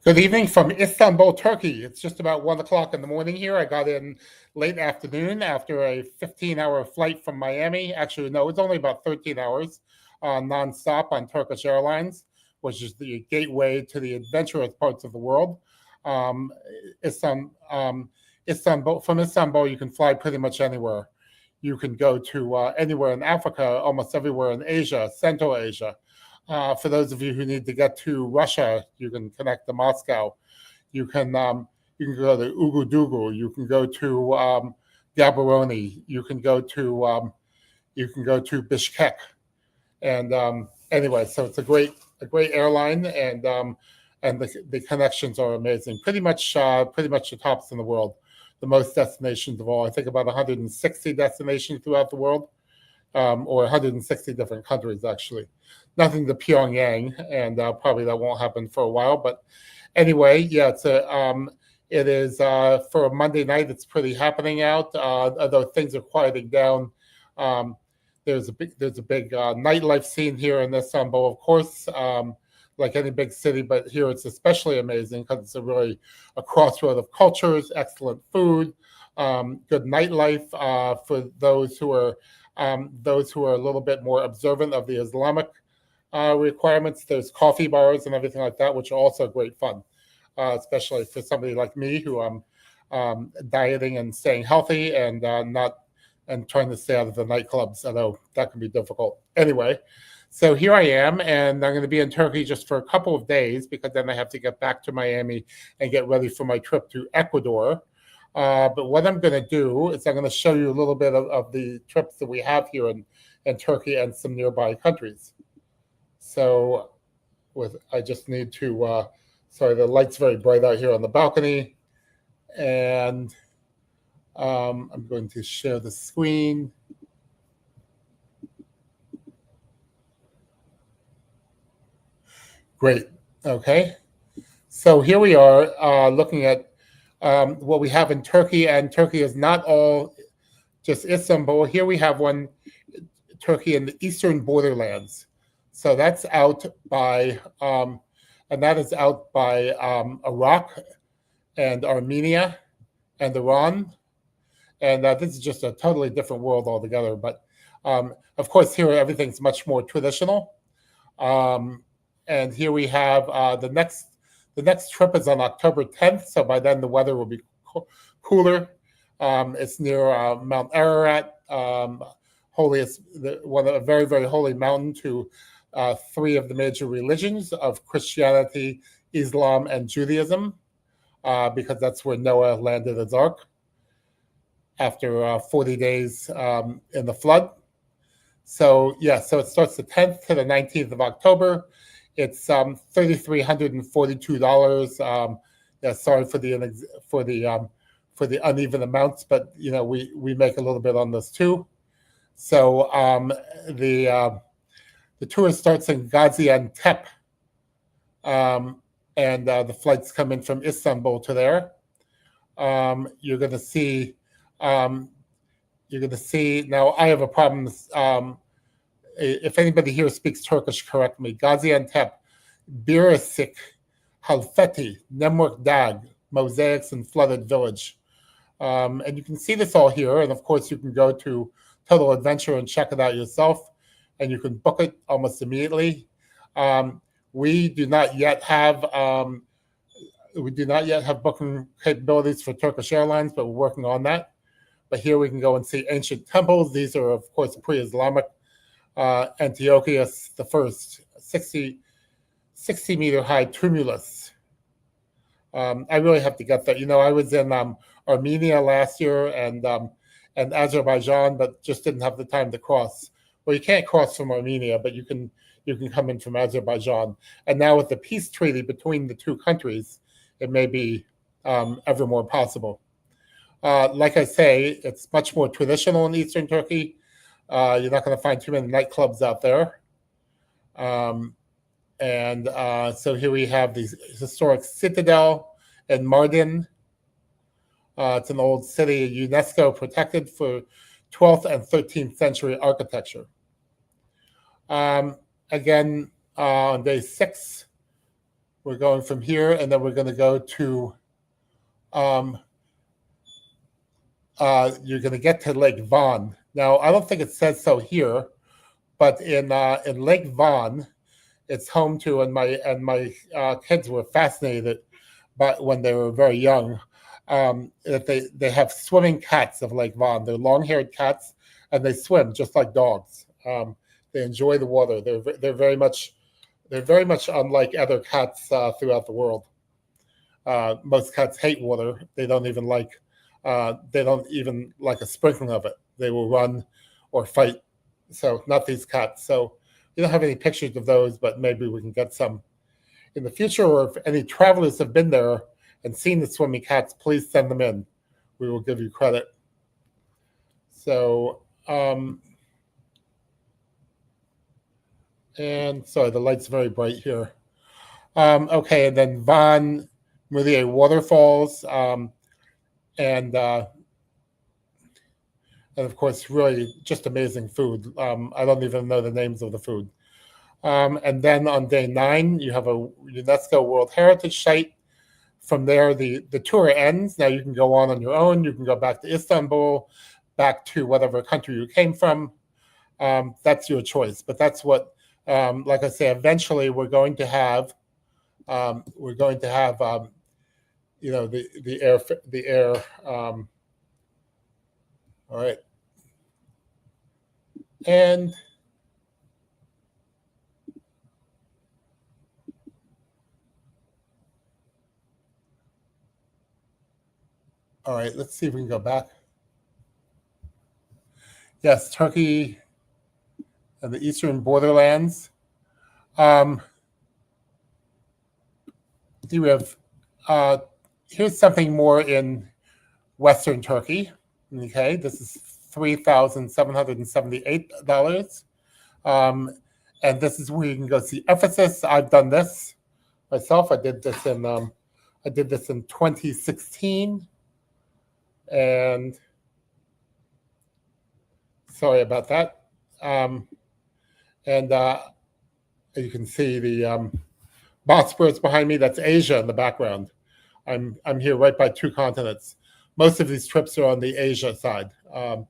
Good evening from Istanbul, Turkey. It's just about 1 o'clock in the morning here. I got in late afternoon after a 15-hour flight from Miami. Actually, no, it's only about 13 hours nonstop on Turkish Airlines, which is the gateway to the adventurous parts of the world. Um, Istanbul, from Istanbul, you can fly pretty much anywhere. You can go to anywhere in Africa, almost everywhere in Asia, Central Asia. For those of you who need to get to Russia, you can connect to Moscow. You can you can go to Ugudugu. You can go to Gaborone. You can go to Bishkek. And anyway, so it's a great airline, and the connections are amazing. Pretty much the tops in the world, the most destinations of all. I think about 160 destinations throughout the world, or 160 different countries actually. Nothing to Pyongyang, and probably that won't happen for a while. But anyway, yeah, it is for a Monday night. It's pretty happening out, although things are quieting down. Um, there's a big nightlife scene here in Istanbul, of course, like any big city. But here it's especially amazing because it's a crossroad of cultures, excellent food, good nightlife for those who are a little bit more observant of the Islamic requirements. There's coffee bars and everything like that, which are also great fun, especially for somebody like me who dieting and staying healthy and not and trying to stay out of the nightclubs. Although that can be difficult. Anyway, so here I am, and I'm going to be in Turkey just for a couple of days because then I have to get back to Miami and get ready for my trip to Ecuador. But what I'm going to do is I'm going to show you a little bit of the trips that we have here in Turkey and some nearby countries. So I just need to, sorry, the light's very bright out here on the balcony. And I'm going to share the screen. Great. Okay. So here we are looking at what we have in Turkey, and Turkey is not all just Istanbul. Here we have Turkey in the eastern borderlands. So that's out by, and that is out by Iraq and Armenia and Iran. And this is just a totally different world altogether. But of course, here everything's much more traditional. And here we have the next trip is on October 10th. So by then the weather will be cooler. It's near Mount Ararat, holiest, a very, very holy mountain to three of the major religions of Christianity, Islam, and Judaism, because that's where Noah landed his ark after 40 days in the flood. So yeah, so it starts the 10th to the 19th of October. It's $3,342. Yeah, sorry for the uneven amounts, but we make a little bit on this too. So the tour starts in Gaziantep, and the flights come in from Istanbul to there. You're going to see. Now. I have a problem. If anybody here speaks Turkish, correct me. Gaziantep, Birisik, Halfeti, Nemrut Dag, mosaics and flooded village. And you can see this all here. And of course, you can go to Total Adventure and check it out yourself. And you can book it almost immediately. We do not yet have booking capabilities for Turkish Airlines, but we're working on that. But here we can go and see ancient temples. These are, of course, pre-Islamic. Antiochus the First, 60-meter high tumulus. I really have to get that. I was in Armenia last year and Azerbaijan, but just didn't have the time to cross. Well, you can't cross from Armenia, but you can come in from Azerbaijan. And now with the peace treaty between the two countries, it may be ever more possible. Like I say, it's much more traditional in Eastern Turkey. You're not going to find too many nightclubs out there. So here we have the historic citadel in Mardin. It's an old city, UNESCO protected for 12th and 13th century. Again, on day 6, we're going from here, and then we're going to go to you're going to get to Lake Van. Now, I don't think it says so here, but in Lake Van, it's home to, and my kids were fascinated, but when they were very young, that they have swimming cats of Lake Van. They're long-haired cats, and they swim just like dogs. They enjoy the water. They're very much unlike other cats throughout the world. Most cats hate water. They don't even like a sprinkling of it. They will run or fight. So not these cats. So we don't have any pictures of those, but maybe we can get some in the future. Or if any travelers have been there and seen the swimming cats, please send them in. We will give you credit. So, and sorry, the light's very bright here. Okay, and then Van Murier waterfalls, and of course, really just amazing food. I don't even know the names of the food. And then on day 9, you have a UNESCO World Heritage Site. From there, the tour ends. Now you can go on your own. You can go back to Istanbul, back to whatever country you came from. That's your choice. But that's what, like I say, eventually we're going to have, you know, the air. All right. And all right, let's see if we can go back. Yes, Turkey and the eastern borderlands. Here we have, here's something more in Western Turkey. Okay, this is $3,778. And this is where you can go see Ephesus. I've done this myself. I did this in 2016. And sorry about that. And you can see the Bosporus behind me. That's Asia in the background. I'm here right by 2 continents. Most of these trips are on the Asia side. And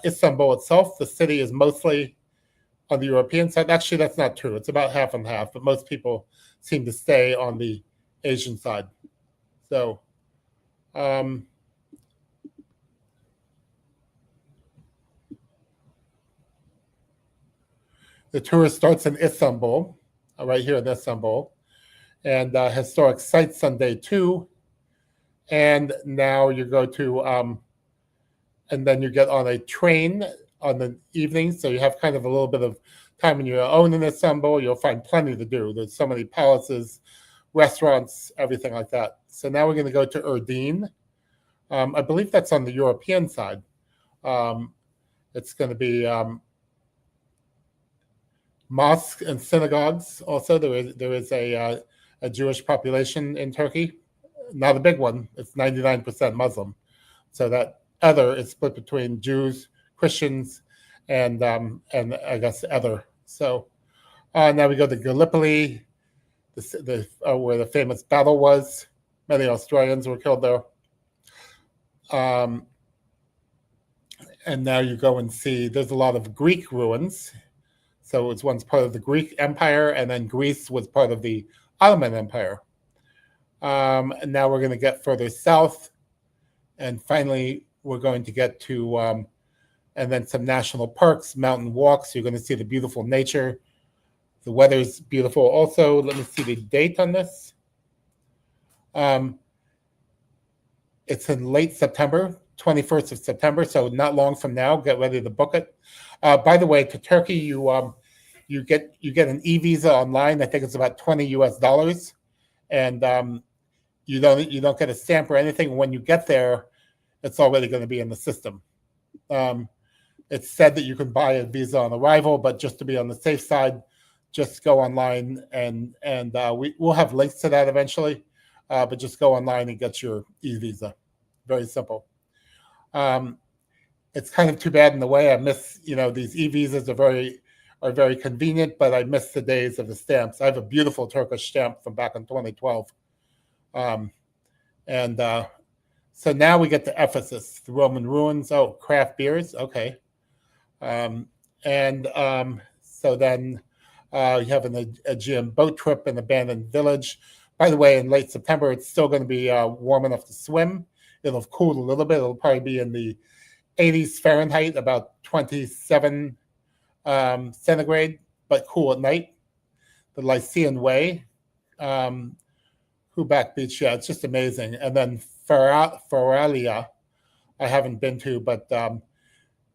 Istanbul itself, the city is mostly on the European side. Actually, that's not true. It's about half and half, but most people seem to stay on the Asian side. So, the tour starts in Istanbul, right here in Istanbul, and historic sites on day 2. And now you go to, and then you get on a train on the evening. So you have kind of a little bit of time on your own in Istanbul. You'll find plenty to do. There's so many palaces, restaurants, everything like that. So now we're going to go to Erdene. I believe that's on the European side. It's going to be mosques and synagogues. Also, there is a Jewish population in Turkey. Not a big one. It's 99% Muslim. So that other is split between Jews, Christians, and I guess other. So now we go to Gallipoli, where the famous battle was. Many Australians were killed there. And now you go and see, there's a lot of Greek ruins. So it was once part of the Greek Empire, and then Greece was part of the Ottoman Empire. And now we're going to get further south. And finally, we're going to get to, and then some national parks, mountain walks. You're going to see the beautiful nature. The weather's beautiful also. Let me see the date on this. It's in late September, 21st of September, so not long from now. Get ready to book it. By the way, to Turkey, you get an e-visa online. I think it's about $20 US, and you don't get a stamp or anything. When you get there, it's already going to be in the system. It's said that you can buy a visa on arrival, but just to be on the safe side, just go online, and we'll have links to that eventually. But just go online and get your e-visa. Very simple. It's kind of too bad in the way. I miss, these e-visas are very convenient, but I miss the days of the stamps. I have a beautiful Turkish stamp from back in 2012. Um, and So now we get to Ephesus, the Roman ruins. Oh, craft beers. Okay. Um, so then you have an Aegean boat trip, an abandoned village. By the way, in late September, it's still going to be warm enough to swim. It'll have cooled a little bit. It'll probably be in the 80s Fahrenheit, about 27 centigrade, but cool at night. The Lycian Way, Hubac Beach, yeah, it's just amazing. And then Feralia, I haven't been to, but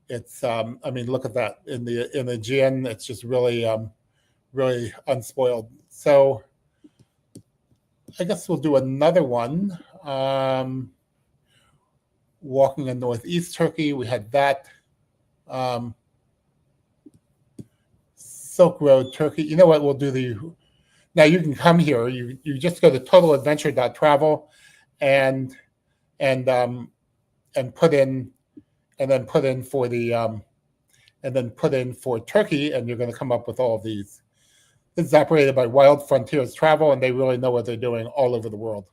it's I mean, look at that in the Aegean. It's just really really unspoiled. So I guess we'll do another one. Walking in northeast Turkey, we had that. Silk Road, Turkey. You know what? We'll do now you can come here. You just go to totaladventure.travel and put in for Turkey, and you're going to come up with all of these. This is operated by Wild Frontiers Travel, and they really know what they're doing all over the world.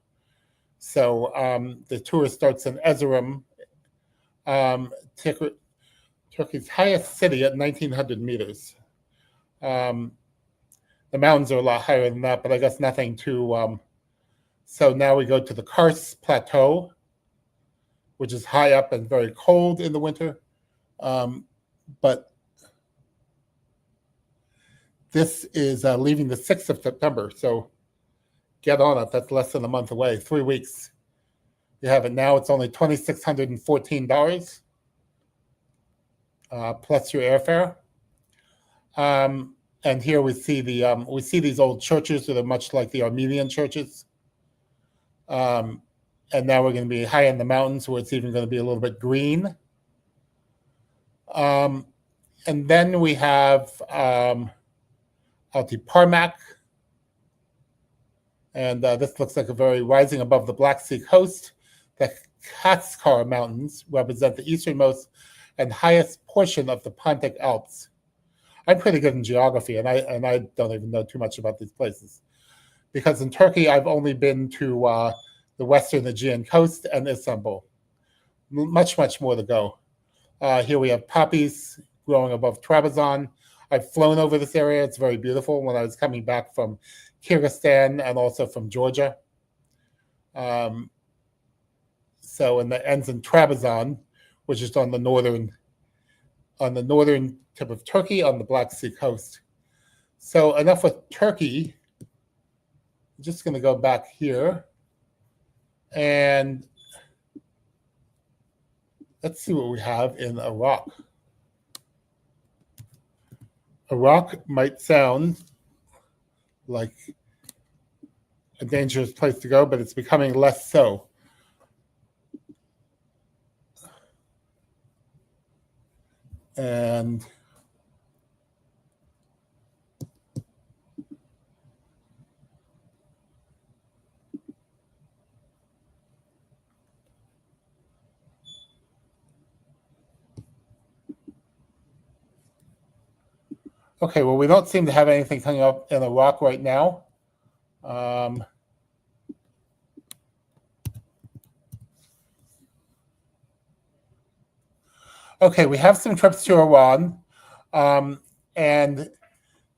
So the tour starts in Erzurum, Turkey's highest city at 1,900 meters. The mountains are a lot higher than that, but I guess nothing too. So now we go to the Kars Plateau, which is high up and very cold in the winter. But this is leaving the 6th of September, so get on it. That's less than a month away, 3 weeks. You have it now. It's only $2,614 plus your airfare. And here we see these old churches that are much like the Armenian churches. And now we're going to be high in the mountains where it's even going to be a little bit green. And then we have Altiparmak. And this looks like a very rising above the Black Sea coast. The Katskar Mountains represent the easternmost and highest portion of the Pontic Alps. I'm pretty good in geography, and I don't even know too much about these places. Because in Turkey, I've only been to the western Aegean coast and Istanbul. Much more to go. Here we have poppies growing above Trabzon. I've flown over this area. It's very beautiful when I was coming back from Kyrgyzstan and also from Georgia. So, and that ends in Trabzon, which is on the northern tip of Turkey on the Black Sea coast. So enough with Turkey. I'm just going to go back here and let's see what we have in Iraq. Iraq might sound like a dangerous place to go, but it's becoming less so. And okay, well, we don't seem to have anything coming up in Iraq right now. Okay, we have some trips to Iran. And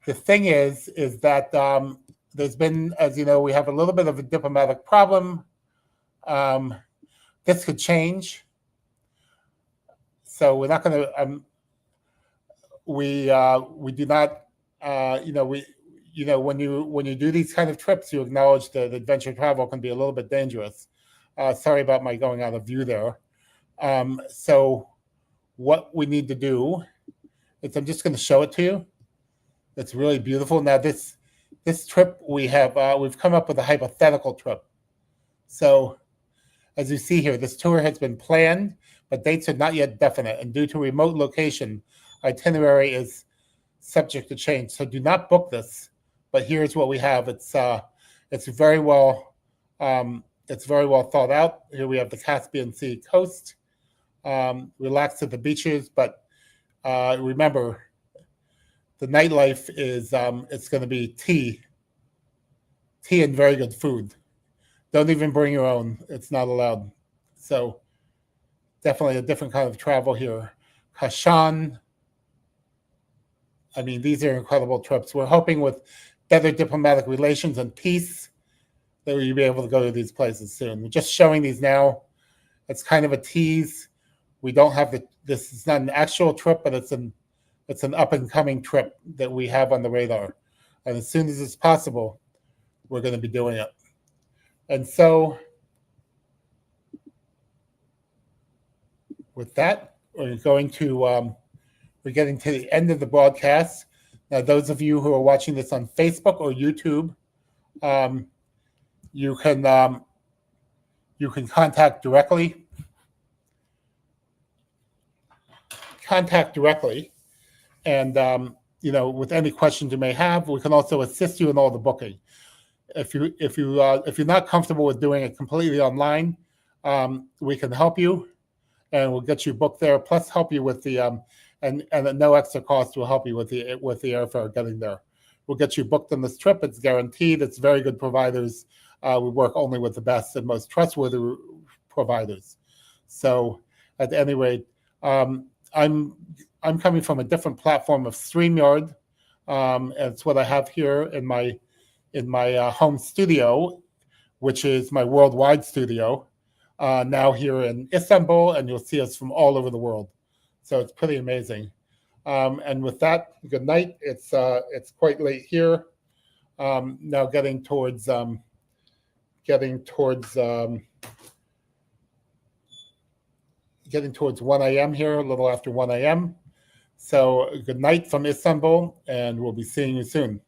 the thing is that there's been, as you know, we have a little bit of a diplomatic problem. This could change. So we're not going to, we do not, when you do these kind of trips, you acknowledge that adventure travel can be a little bit dangerous. Sorry about my going out of view there. So what we need to do is I'm just going to show it to you. It's really beautiful. Now this trip we've come up with a hypothetical trip. So as you see here, this tour has been planned, but dates are not yet definite. And due to remote location, itinerary is subject to change. So do not book this. But here's what we have. It's very well thought out. Here we have the Caspian Sea coast. Relax at the beaches, but remember, the nightlife is it's going to be tea and very good food. Don't even bring your own; it's not allowed. So definitely a different kind of travel here. Kashan. I mean, these are incredible trips. We're hoping with better diplomatic relations and peace that we'll be able to go to these places soon. We're just showing these now. It's kind of a tease. We don't have this is not an actual trip, but it's an up and coming trip that we have on the radar. And as soon as it's possible, we're going to be doing it. And so with that, we're getting to the end of the broadcast. Now, those of you who are watching this on Facebook or YouTube, you can contact directly. And with any questions you may have. We can also assist you in all the booking. If you're not comfortable with doing it completely online, we can help you, and we'll get you booked there. Plus, help you with the and at no extra cost, we'll help you with the airfare getting there. We'll get you booked on this trip. It's guaranteed. It's very good providers. We work only with the best and most trustworthy providers. So, at any rate, I'm coming from a different platform of StreamYard. It's what I have here in my home studio, which is my worldwide studio, now here in Istanbul, and you'll see us from all over the world. So it's pretty amazing. And with that, good night. It's quite late here. Now getting towards 1 a.m. here, a little after 1 a.m. So good night from Istanbul, and we'll be seeing you soon.